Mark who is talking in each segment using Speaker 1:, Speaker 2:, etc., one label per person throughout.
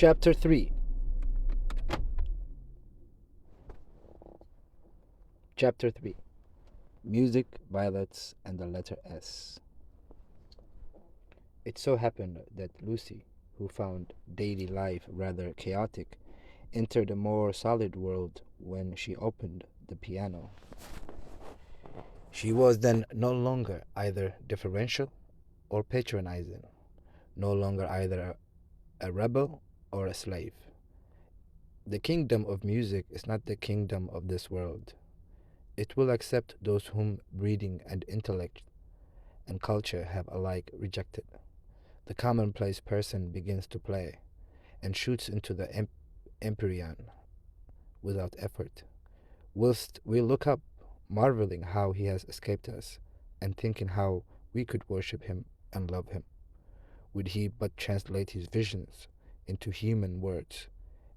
Speaker 1: Chapter 3. Chapter 3. Music, Violets, and the letter S. It so happened that Lucy, who found daily life rather chaotic, entered a more solid world when she opened the piano. She was then no longer either deferential or patronizing, no longer either a rebel or a slave. The kingdom of music is not the kingdom of this world. It will accept those whom breeding and intellect and culture have alike rejected. The commonplace person begins to play and shoots into the empyrean without effort, whilst we look up, marveling how he has escaped us, and thinking how we could worship him and love him, would he but translate his visions into human words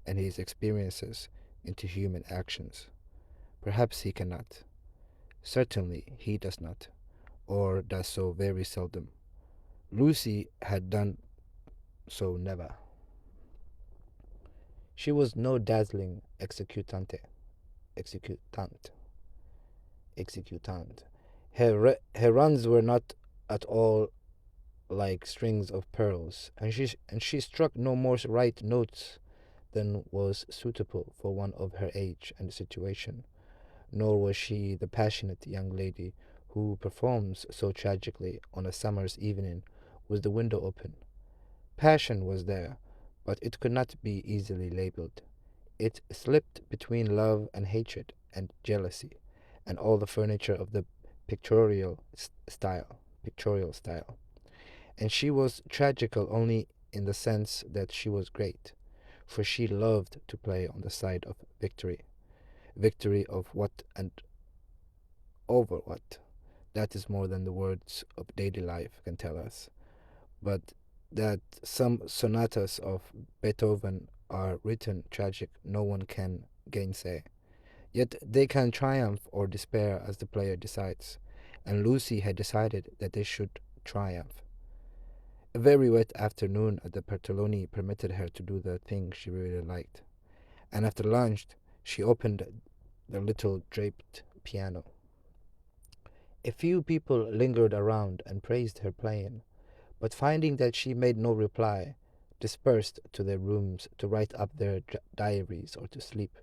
Speaker 1: and his experiences into human actions. Perhaps he cannot. Certainly he does not, or does so very seldom. Lucy had done so never. She was no dazzling executant. Her runs were not at all like strings of pearls, and she struck no more right notes than was suitable for one of her age and situation. Nor was she the passionate young lady who performs so tragically on a summer's evening with the window open. Passion was there, but it could not be easily labeled. It slipped between love and hatred and jealousy, and all the furniture of the pictorial style. And she was tragical only in the sense that she was great, for she loved to play on the side of victory. Victory of what and over what? That is more than the words of daily life can tell us. But that some sonatas of Beethoven are written tragic, no one can gainsay. Yet they can triumph or despair as the player decides, and Lucy had decided that they should triumph. A very wet afternoon at the Bertoloni permitted her to do the thing she really liked, and after lunch she opened the little draped piano. A few people lingered around and praised her playing, but finding that she made no reply, dispersed to their rooms to write up their diaries or to sleep.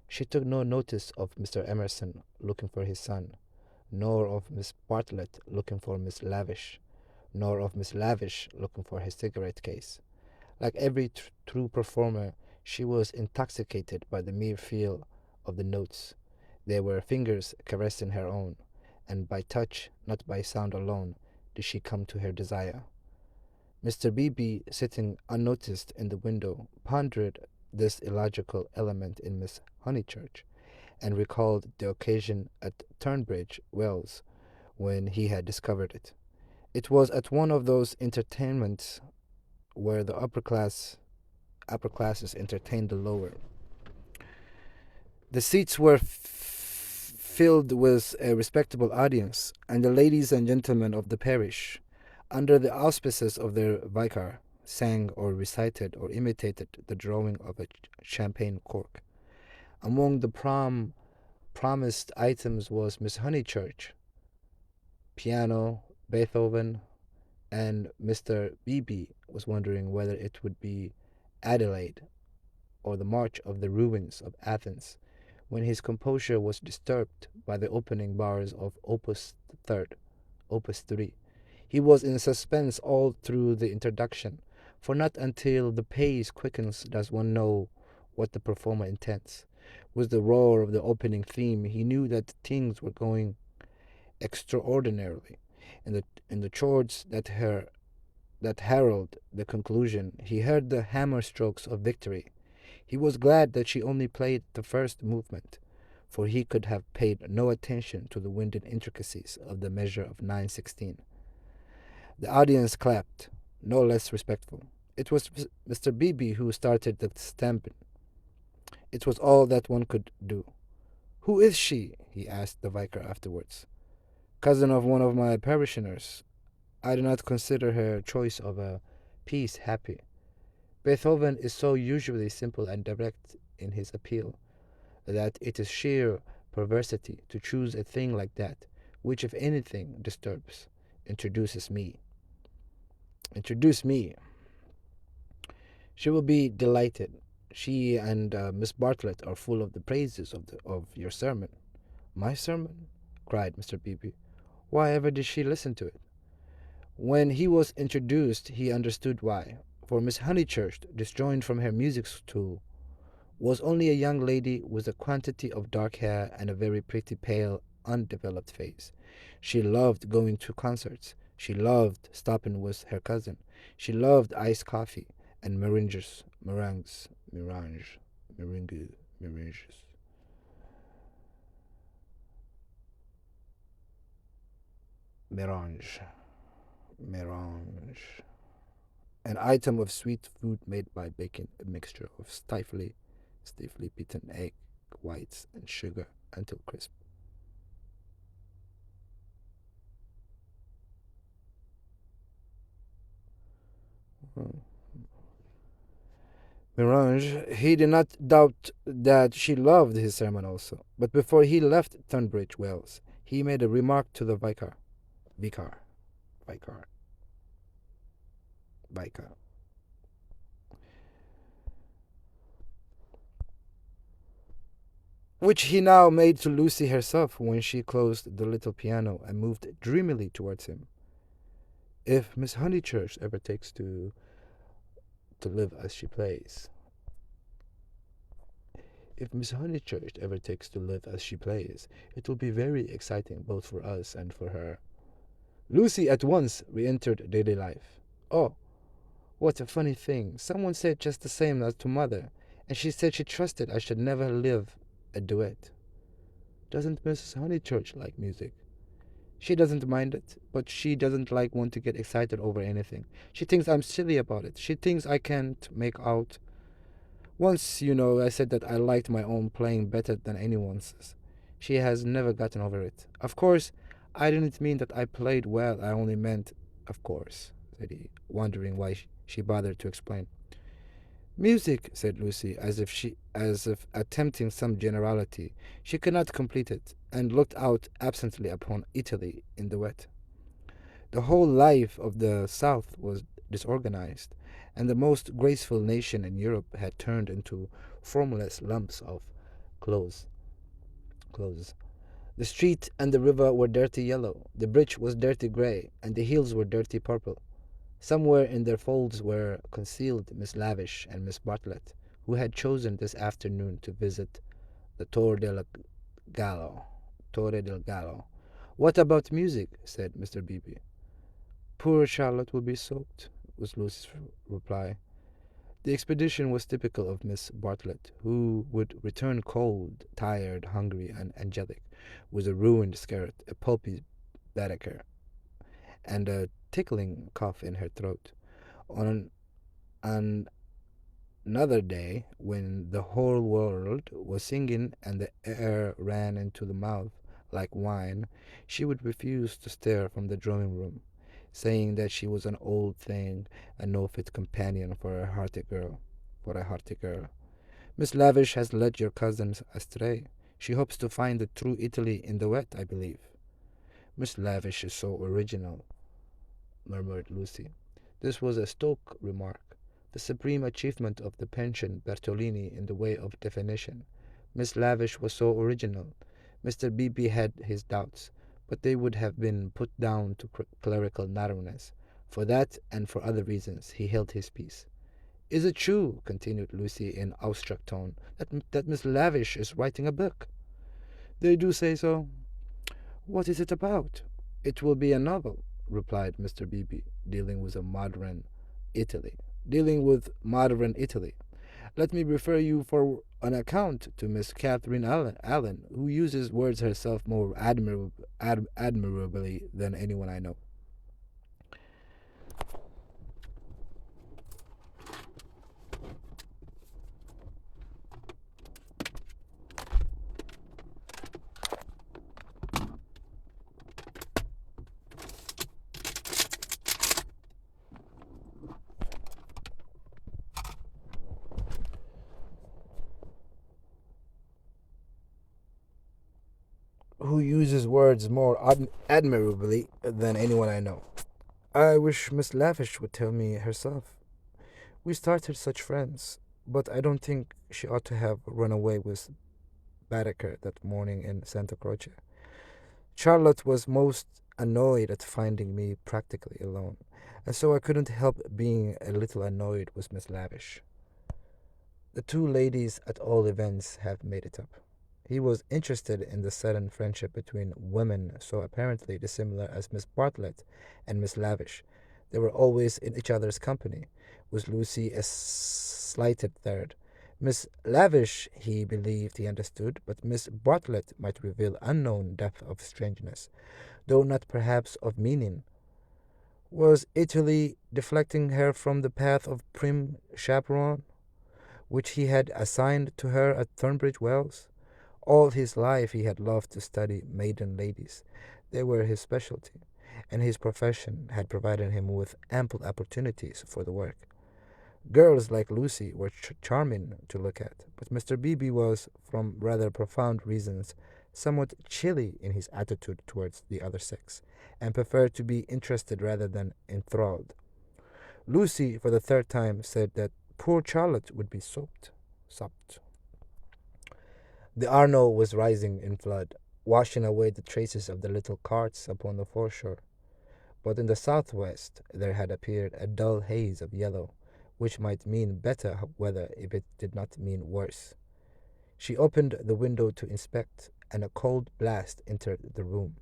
Speaker 1: She took no notice of Mr. Emerson looking for his son, nor of Miss Bartlett looking for Miss Lavish, nor of Miss Lavish looking for his cigarette case. Like every true performer, she was intoxicated by the mere feel of the notes. They were fingers caressing her own, and by touch, not by sound alone, did she come to her desire. Mr. Beebe, sitting unnoticed in the window, pondered this illogical element in Miss Honeychurch, and recalled the occasion at Tunbridge Wells when he had discovered it. It was at one of those entertainments where the upper classes entertained the lower. The seats were filled with a respectable audience, and the ladies and gentlemen of the parish, under the auspices of their vicar, sang or recited or imitated the drawing of a champagne cork. Among the promised items was Miss Honeychurch, piano, Beethoven, and Mr. Beebe was wondering whether it would be Adelaide or the March of the Ruins of Athens, when his composure was disturbed by the opening bars of Opus 3. He was in suspense all through the introduction, for not until the pace quickens does one know what the performer intends. With the roar of the opening theme, he knew that things were going extraordinarily. In the chords that herald the conclusion, he heard the hammer strokes of victory. He was glad that she only played the first movement, for he could have paid no attention to the winded intricacies of the measure of 9/16. The audience clapped, no less respectful. It was Mr. Beebe who started the stamping. It was all that one could do. "Who is she?" he asked the vicar afterwards. "Cousin of one of my parishioners. I do not consider her choice of a piece happy." Beethoven is so usually simple and direct in his appeal that it is sheer perversity to choose a thing like that, which, if anything, disturbs. Introduces me. Introduce me. She will be delighted. She and Miss Bartlett are full of the praises of your sermon. My sermon? Cried Mr. Beebe. Why ever did she listen to it? When he was introduced, he understood why. For Miss Honeychurch, disjoined from her music stool, was only a young lady with a quantity of dark hair and a very pretty, pale, undeveloped face. She loved going to concerts. She loved stopping with her cousin. She loved iced coffee and meringue, meringues, melange, melange. An item of sweet food made by baking a mixture of stiffly beaten egg whites and sugar until crisp. Hmm. Mirange, he did not doubt that she loved his sermon also, but before he left Tunbridge Wells, he made a remark to the vicar, vicar, vicar, which he now made to Lucy herself when she closed the little piano and moved dreamily towards him. If Miss Honeychurch ever takes to live as she plays, if Miss Honeychurch ever takes to live as she plays, it will be very exciting both for us and for her. Lucy at once re-entered daily life. Oh, what a funny thing. Someone said just the same as to Mother, and she said she trusted I should never live a duet. Doesn't Mrs. Honeychurch like music? She doesn't mind it, but she doesn't like one to get excited over anything. She thinks I'm silly about it. She thinks I can't make out. Once, I said that I liked my own playing better than anyone's. She has never gotten over it. Of course, I didn't mean that I played well. I only meant, of course, said he, wondering why she bothered to explain. Music, said Lucy, as if attempting some generality. She could not complete it, and looked out absently upon Italy in the wet. The whole life of the South was disorganized, and the most graceful nation in Europe had turned into formless lumps of clothes. Clothes. The street and the river were dirty yellow, the bridge was dirty grey, and the hills were dirty purple. Somewhere in their folds were concealed Miss Lavish and Miss Bartlett, who had chosen this afternoon to visit the Gallo. Torre del Gallo. What about music? Said Mr. Beebe. Poor Charlotte will be soaked, was Lucy's reply. The expedition was typical of Miss Bartlett, who would return cold, tired, hungry, and angelic, with a ruined skirt, a pulpy Baedeker, and a tickling cough in her throat. On another day, when the whole world was singing and the air ran into the mouth like wine, she would refuse to stir from the drawing-room, saying that she was an old thing and no fit companion for a hearty girl. Miss Lavish has led your cousins astray. She hopes to find the true Italy in the wet, I believe. Miss Lavish is so original, murmured Lucy. This was a Stoke remark, the supreme achievement of the pension Bertolini in the way of definition. Miss Lavish was so original. Mr. Beebe had his doubts, but they would have been put down to clerical narrowness. For that and for other reasons he held his peace. Is it true, continued Lucy in awestruck tone, that Miss Lavish is writing a book? They do say so. What is it about? It will be a novel, replied Mr. Beebe, dealing with modern Italy. Let me refer you for an account to Miss Catherine Allen, who uses words herself more admirably than anyone I know. who uses words more admirably than anyone I know. I wish Miss Lavish would tell me herself. We started such friends, but I don't think she ought to have run away with Barraker that morning in Santa Croce. Charlotte was most annoyed at finding me practically alone, and so I couldn't help being a little annoyed with Miss Lavish. The two ladies, at all events, have made it up. He was interested in the sudden friendship between women so apparently dissimilar as Miss Bartlett and Miss Lavish. They were always in each other's company, with Lucy a slighted third. Miss Lavish, he believed he understood, but Miss Bartlett might reveal unknown depth of strangeness, though not perhaps of meaning. Was Italy deflecting her from the path of prim chaperon, which he had assigned to her at Tunbridge Wells? All his life he had loved to study maiden ladies. They were his specialty, and his profession had provided him with ample opportunities for the work. Girls like Lucy were charming to look at, but Mr. Beebe was, from rather profound reasons, somewhat chilly in his attitude towards the other sex, and preferred to be interested rather than enthralled. Lucy, for the third time, said that poor Charlotte would be sopped. The Arno was rising in flood, washing away the traces of the little carts upon the foreshore. But in the southwest there had appeared a dull haze of yellow, which might mean better weather if it did not mean worse. She opened the window to inspect, and a cold blast entered the room,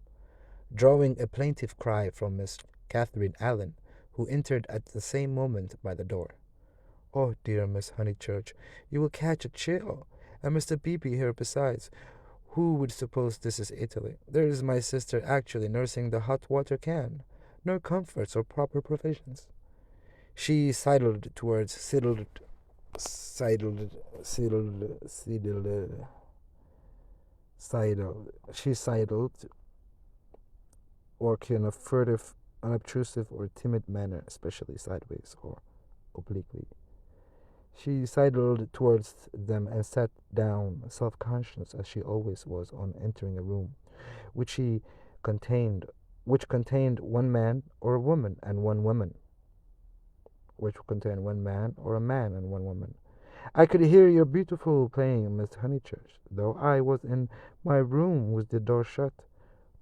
Speaker 1: drawing a plaintive cry from Miss Catherine Allen, who entered at the same moment by the door. "Oh, dear Miss Honeychurch, you will catch a chill, and Mr. Beebe here besides. Who would suppose this is Italy? There is my sister actually nursing the hot water can. No comforts or proper provisions." She sidled towards sidled sidled sidled sidled she sidled, or in a furtive, unobtrusive, or timid manner, especially sideways or obliquely. She sidled towards them and sat down, self-conscious as she always was on entering a room which she contained, which contained one man or a woman and one woman, which contained one man or a man and one woman. "I could hear your beautiful playing, Miss Honeychurch, though I was in my room with the door shut."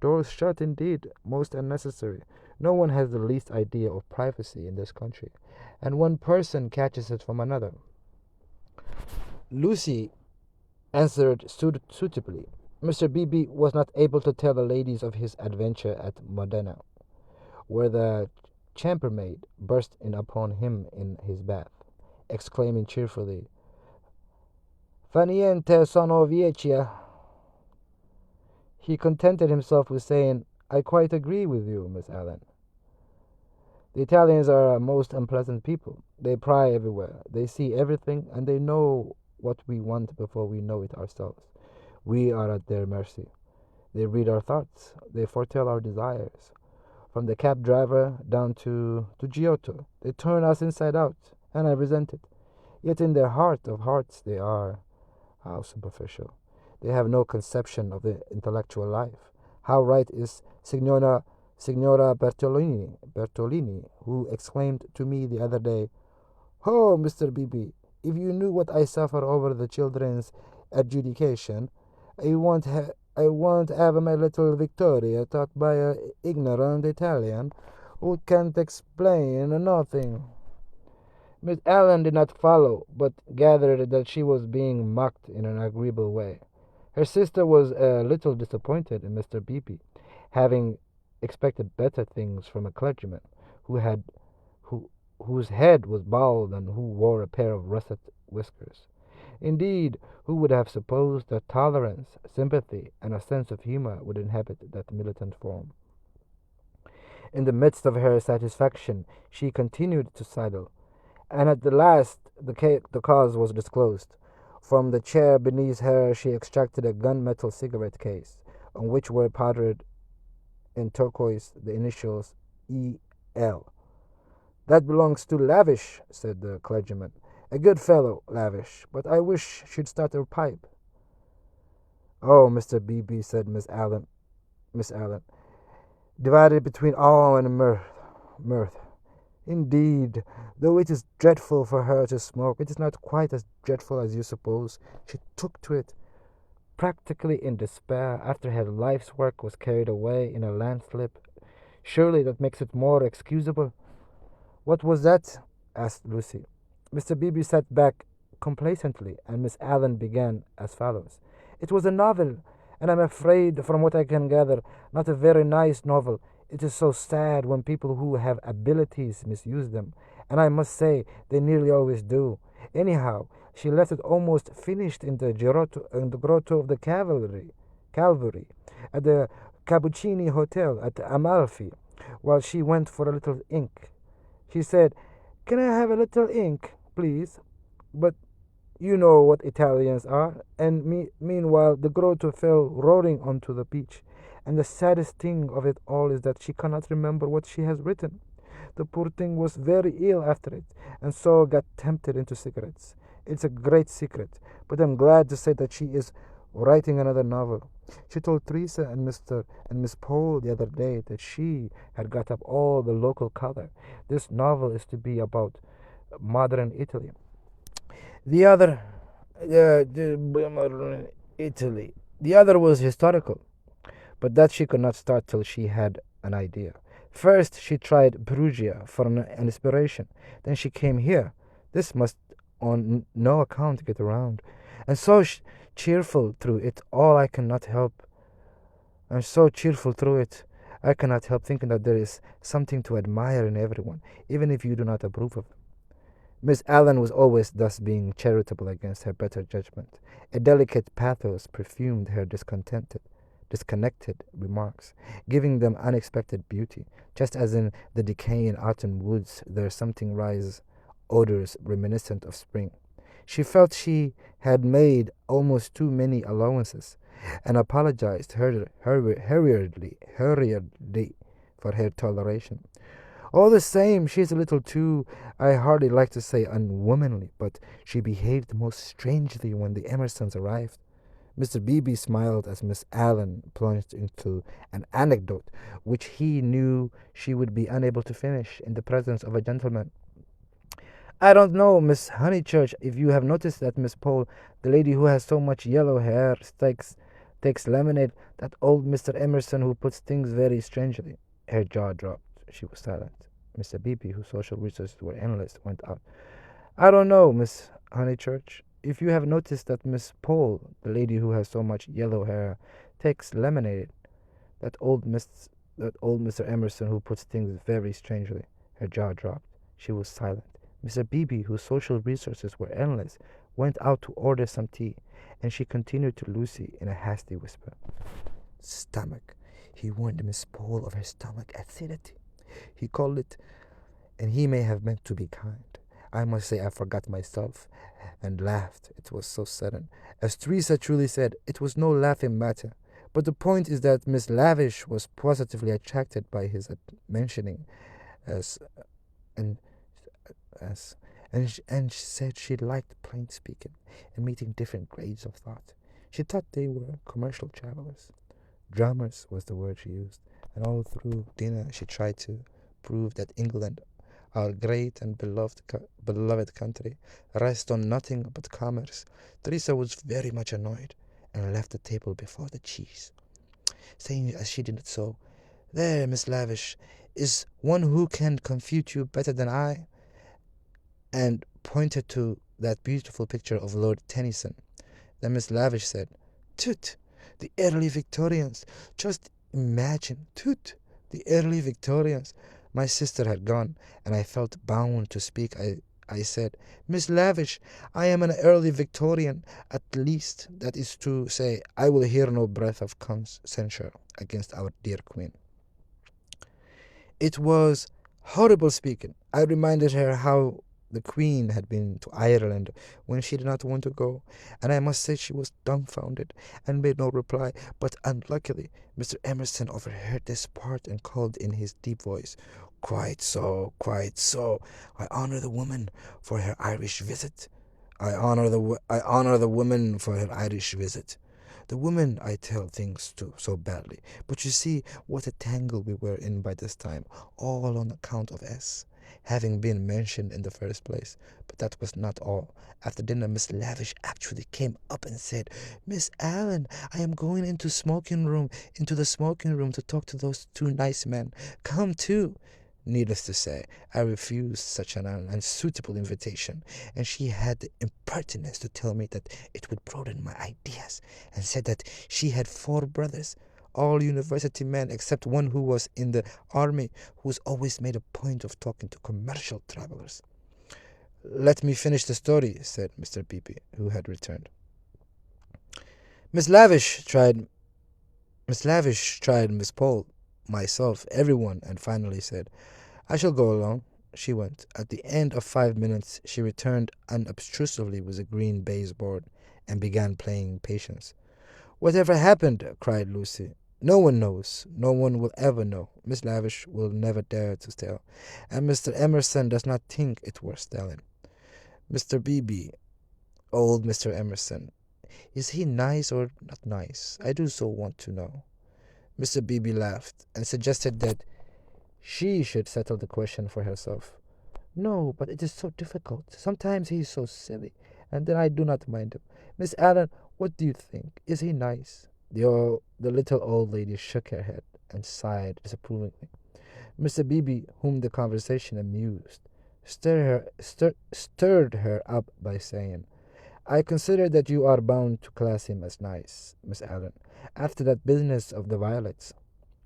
Speaker 1: "Doors shut, indeed, most unnecessary. No one has the least idea of privacy in this country, and one person catches it from another." Lucy answered suitably. Mr. Beebe was not able to tell the ladies of his adventure at Modena, where the chambermaid burst in upon him in his bath, exclaiming cheerfully, "Fa niente, sono vecchia." He contented himself with saying, "I quite agree with you, Miss Allen. The Italians are a most unpleasant people. They pry everywhere. They see everything, and they know what we want before we know it ourselves. We are at their mercy. They read our thoughts. They foretell our desires. From the cab driver down to Giotto, they turn us inside out, and I resent it. Yet in their heart of hearts they are, how superficial. They have no conception of the intellectual life. How right is Signora Bertolini, who exclaimed to me the other day, 'Oh, Mr. Beebe, if you knew what I suffer over the children's adjudication, I won't have my little Victoria taught by a ignorant Italian who can't explain nothing.'" Miss Allen did not follow, but gathered that she was being mocked in an agreeable way. Her sister was a little disappointed in Mr. Beebe, having expected better things from a clergyman who had who whose head was bald and who wore a pair of russet whiskers. Indeed, who would have supposed that tolerance, sympathy, and a sense of humor would inhabit that militant form? In the midst of her satisfaction, she continued to sidle, and at the last the cause was disclosed. From the chair beneath her she extracted a gunmetal cigarette case, on which were powdered in turquoise the initials E.L. "That belongs to Lavish," said the clergyman. "A good fellow, Lavish, but I wish she'd start her pipe." Oh, Mr. Beebe, said Miss Allen, divided between awe and mirth. Indeed, though it is dreadful for her to smoke, it is not quite as dreadful as you suppose. She took to it, practically in despair, after her life's work was carried away in a landslip. Surely that makes it more excusable. What was that? Asked Lucy. Mr. Beebe sat back complacently, and Miss Allen began as follows. It was a novel, and I'm afraid, from what I can gather, not a very nice novel. It is so sad when people who have abilities misuse them, and I must say they nearly always do. Anyhow, she left it almost finished in the grotto of the Calvary, at the Cappuccini Hotel at Amalfi, while she went for a little ink. She said, "Can I have a little ink, please?" But you know what Italians are. And meanwhile, the grotto fell roaring onto the beach. And the saddest thing of it all is that she cannot remember what she has written. The poor thing was very ill after it, and so got tempted into cigarettes. It's a great secret, but I'm glad to say that she is writing another novel. She told Teresa and Mr. and Miss Pole the other day that she had got up all the local color. This novel is to be about modern Italy. The other, modern Italy. The other was historical, but that she could not start till she had an idea. First, she tried Perugia for an inspiration. Then she came here. This must on no account get around. And so cheerful through it all, I cannot help. I'm so cheerful through it. I cannot help thinking that there is something to admire in everyone, even if you do not approve of them. Miss Allen was always thus being charitable against her better judgment. A delicate pathos perfumed her disconnected remarks, giving them unexpected beauty, just as in the decaying autumn woods there something rise odors reminiscent of spring. She felt she had made almost too many allowances, and apologized hurriedly for her toleration. All the same, she is a little too, I hardly like to say unwomanly, but she behaved most strangely when the Emersons arrived. Mr. Beebe smiled as Miss Allen plunged into an anecdote which he knew she would be unable to finish in the presence of a gentleman. I don't know, Miss Honeychurch, if you have noticed that Miss Pole, the lady who has so much yellow hair, takes lemonade, that old Mr. Emerson who puts things very strangely. Her jaw dropped. She was silent. Mr. Beebe, whose social resources were endless, went on. I don't know, Miss Honeychurch, if you have noticed that Miss Pole, the lady who has so much yellow hair, takes lemonade. That old Miss, that old Mr. Emerson who puts things very strangely. Her jaw dropped. She was silent. Mr. Beebe, whose social resources were endless, went out to order some tea, and she continued to Lucy in a hasty whisper. Stomach. He warned Miss Pole of her stomach acidity. He called it, and he may have meant to be kind. I must say I forgot myself and laughed. It was so sudden. As Teresa truly said, it was no laughing matter. But the point is that Miss Lavish was positively attracted by his mentioning as and as and she said she liked plain speaking and meeting different grades of thought. She thought they were commercial travelers. Drummers was the word she used, and all through dinner she tried to prove that England, our great and beloved country, rests on nothing but commerce. Teresa was very much annoyed, and left the table before the cheese, saying as she did so, "There, Miss Lavish, is one who can confute you better than I," and pointed to that beautiful picture of Lord Tennyson. Then Miss Lavish said, "Tut! The early Victorians! Just imagine! Tut! The early Victorians!" My sister had gone, and I felt bound to speak. I said, "Miss Lavish, I am an early Victorian, at least. That is to say, I will hear no breath of censure against our dear Queen." It was horrible speaking. I reminded her how the Queen had been to Ireland when she did not want to go, and I must say she was dumbfounded and made no reply. But unluckily, Mr. Emerson overheard this part and called in his deep voice, "Quite so, quite so. I honor the woman for her Irish visit. I honor the woman for her Irish visit. The women I tell things to so badly. But you see what a tangle we were in by this time, all on account of S having been mentioned in the first place. But that was not all. After dinner, Miss Lavish actually came up and said, "Miss Allen, I am going into the smoking room to talk to those two nice men. Come too." Needless to say, I refused such an unsuitable invitation, and she had the impertinence to tell me that it would broaden my ideas, and said that she had 4 brothers, all university men except one who was in the army, who's always made a point of talking to commercial travelers. "Let me finish the story," said Mr. Beebe, who had returned. Miss Lavish tried Miss Pole, myself, everyone, and finally said, "I shall go along." She went. At the end of 5 minutes she returned unobtrusively with a green baize board, and began playing Patience. "Whatever happened?" cried Lucy. "No one knows. No one will ever know. Miss Lavish will never dare to tell, and Mr. Emerson does not think it worth telling. Mr. Beebe, old Mr. Emerson, is he nice or not nice? I do so want to know." Mr. Beebe laughed, and suggested that she should settle the question for herself. "No, but it is so difficult. Sometimes he is so silly, and then I do not mind him. Miss Allen, what do you think? Is he nice?" The little old lady shook her head and sighed disapprovingly. Mr. Beebe, whom the conversation amused, stirred her up by saying, "I consider that you are bound to class him as nice, Miss Allen, after that business of the violets."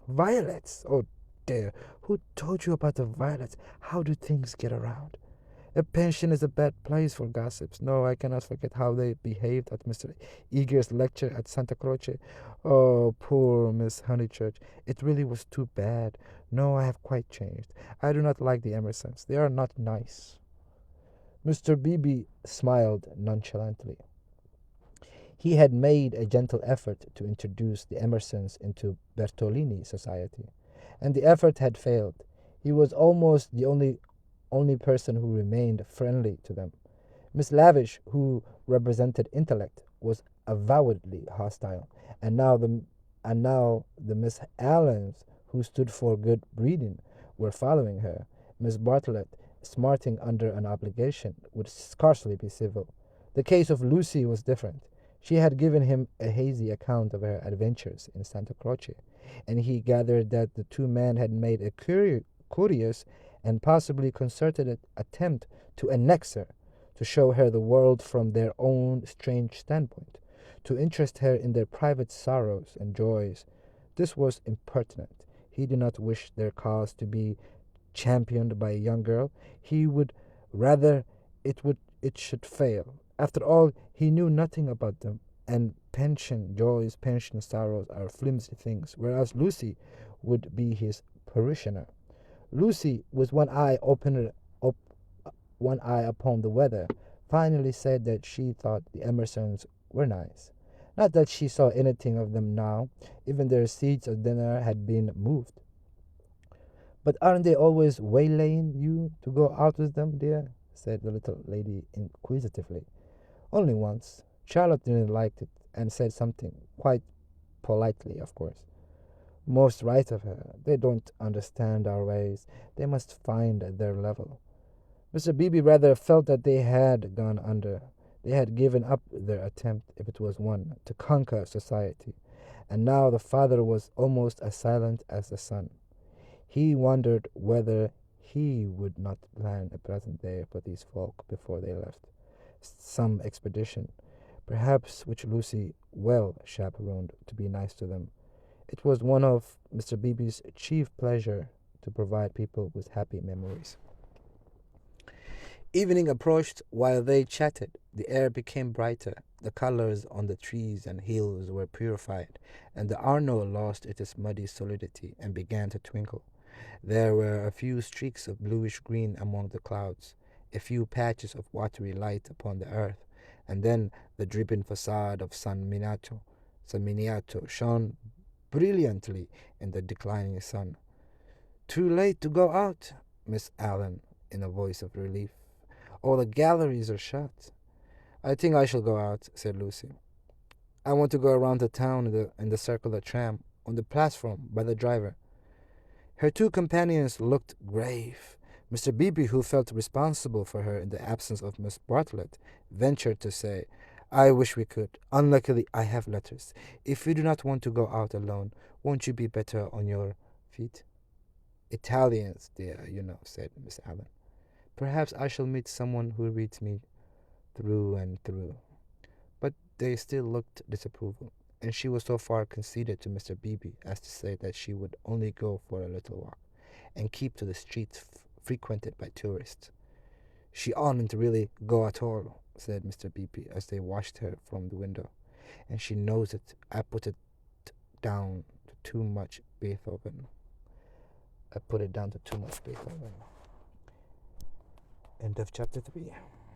Speaker 1: "Violets? Oh dear, who told you about the violets? How do things get around? A pension is a bad place for gossips. No, I cannot forget how they behaved at Mr. Eager's lecture at Santa Croce. Oh, poor Miss Honeychurch. It really was too bad. No, I have quite changed. I do not like the Emersons. They are not nice." Mr. Beebe smiled nonchalantly. He had made a gentle effort to introduce the Emersons into Bertolini society, and the effort had failed. He was almost the only person who remained friendly to them. Miss Lavish, who represented intellect, was avowedly hostile, and now the Miss Allens, who stood for good breeding, were following her. Miss Bartlett, smarting under an obligation, would scarcely be civil. The case of Lucy was different. She had given him a hazy account of her adventures in Santa Croce, and he gathered that the two men had made a curious and possibly concerted attempt to annex her, to show her the world from their own strange standpoint, to interest her in their private sorrows and joys. This was impertinent. He did not wish their cause to be championed by a young girl. He would rather it should fail. After all, he knew nothing about them, and pension sorrows are flimsy things, whereas Lucy would be his parishioner. Lucy, with one eye upon the weather, finally said that she thought the Emersons were nice. Not that she saw anything of them now. Even their seats at dinner had been moved. "But aren't they always waylaying you to go out with them, dear?" said the little lady inquisitively. "Only once. Charlotte didn't like it, and said something, quite politely, of course. Most right of her. They don't understand our ways. They must find their level." Mr. Beebe rather felt that they had gone under. They had given up their attempt, if it was one, to conquer society, and now the father was almost as silent as the son. He wondered whether he would not plan a present day for these folk before they left. Some expedition, perhaps, which Lucy well chaperoned to be nice to them. It was one of Mr. Beebe's chief pleasure to provide people with happy memories. Evening approached. While they chatted, the air became brighter, the colors on the trees and hills were purified, and the Arno lost its muddy solidity and began to twinkle. There were a few streaks of bluish green among the clouds, a few patches of watery light upon the earth, and then the dripping facade of San Miniato shone brilliantly in the declining sun. "Too late to go out, Miss Allen," in a voice of relief. "All the galleries are shut." "I think I shall go out," said Lucy. I want to go around the town in the circular tram, on the platform, by the driver. Her two companions looked grave. Mr. Beebe, who felt responsible for her in the absence of Miss Bartlett, ventured to say, I wish we could. Unluckily, I have letters. If you do not want to go out alone, won't you be better on your feet? Italians, dear, said Miss Allen. Perhaps I shall meet someone who reads me through and through. But they still looked disapproval, and she was so far conceded to Mr. Beebe as to say that she would only go for a little walk, and keep to the streets frequented by tourists. She oughtn't really go at all, said Mr. Beebe as they watched her from the window, and she knows it. I put it down to too much Beethoven. I put it down to too much Beethoven. End of chapter 3.